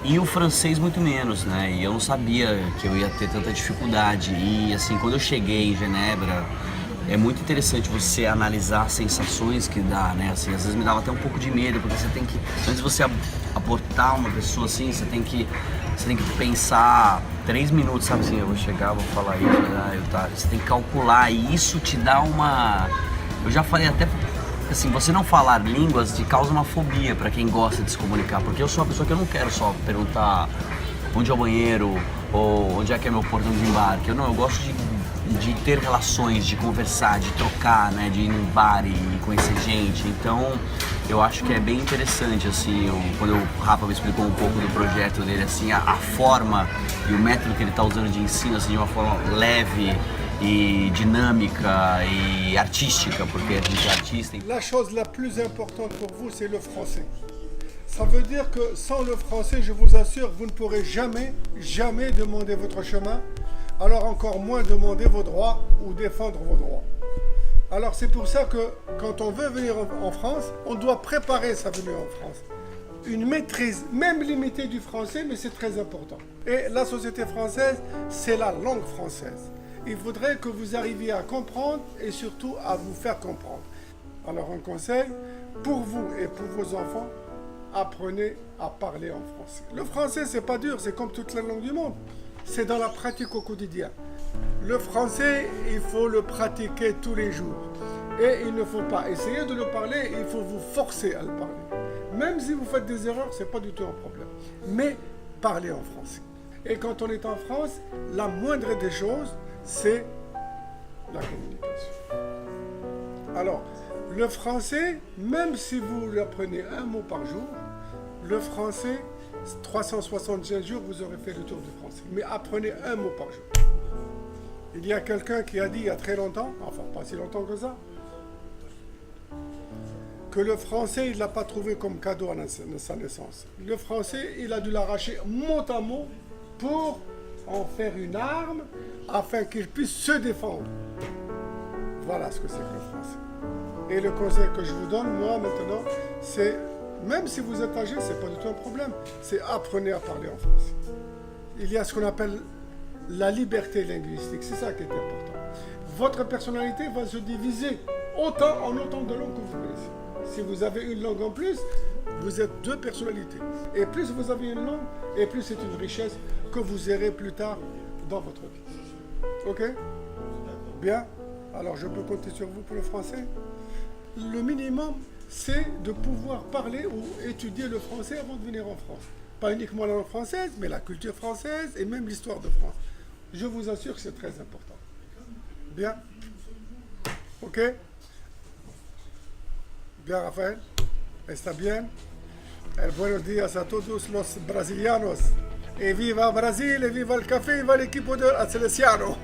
E o francês muito menos, né? E eu não sabia que eu ia ter tanta dificuldde. E assim, quando eu cheguei em Genebra, é muito interessante você analisar as sensações que dá, né? Assim, às vezes me dava até um pouco de medo, porque você tem que, antes de você abortar uma pessoa assim, você tem que pensar 3 minutos, sabe assim, eu vou chegar, vou falar isso, você tem que calcular e isso te dá uma... Eu já falei até, assim, você não falar línguas te causa uma fobia pra quem gosta de se comunicar, porque eu sou uma pessoa que eu não quero só perguntar onde é o banheiro ou onde é que é meu portão de embarque. Eu gosto de ter relações, de conversar, de trocar, né, de ir num bar e conhecer gente. Então, eu acho que é bem interessante, assim, quando o Rafa me explicou um pouco do projeto dele, assim, a forma e o método que ele está usando de ensino, assim, de uma forma leve e dinâmica et artistique, porque a gente é artista. La chose la plus importante pour vous, c'est le français. Ça veut dire que sans le français, je vous assure, vous ne pourrez jamais, jamais demander votre chemin, alors encore moins demander vos droits ou défendre vos droits. Alors c'est pour ça que quand on veut venir en France, on doit préparer sa venue en France. Une maîtrise, même limitée du français, mais c'est très important. Et la société française, c'est la langue française. Il faudrait que vous arriviez à comprendre et surtout à vous faire comprendre. Alors un conseil, pour vous et pour vos enfants, apprenez à parler en français. Le français, c'est pas dur, c'est comme toutes les langues du monde. C'est dans la pratique au quotidien. Le français, il faut le pratiquer tous les jours. Et il ne faut pas essayer de le parler, il faut vous forcer à le parler. Même si vous faites des erreurs, c'est pas du tout un problème. Mais parlez en français. Et quand on est en France, la moindre des choses, c'est la communication. Alors, le français, même si vous apprenez un mot par jour, le français, 365 jours, vous aurez fait le tour du français. Mais apprenez un mot par jour. Il y a quelqu'un qui a dit il y a très longtemps, enfin pas si longtemps que ça, que le français, il ne l'a pas trouvé comme cadeau à sa naissance. Le français, il a dû l'arracher mot à mot pour en faire une arme afin qu'il puisse se défendre. Voilà ce que c'est que le français. Et le conseil que je vous donne, moi, maintenant, c'est, même si vous êtes âgé, c'est pas du tout un problème, c'est apprenez à parler en français. Il y a ce qu'on appelle la liberté linguistique, c'est ça qui est important. Votre personnalité va se diviser en autant de langues que vous connaissez. Si vous avez une langue en plus, vous êtes deux personnalités. Et plus vous avez une langue, et plus c'est une richesse que vous aurez plus tard dans votre vie. Ok? Bien. Alors je peux compter sur vous pour le français? Le minimum, c'est de pouvoir parler ou étudier le français avant de venir en France. Pas uniquement la langue française, mais la culture française et même l'histoire de France. Je vous assure que c'est très important. Bien? Ok? Bien, Rafael? ¿Está bien? Buenos días a todos los brasilianos. E viva Brasil, e viva el café, e viva l'equipo de Salesiano.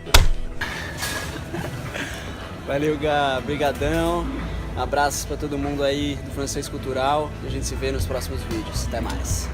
Valeu, Gá. Brigadão. Abraços para todo mundo aí do Francês Cultural. A gente se vê nos próximos vídeos. Até mais.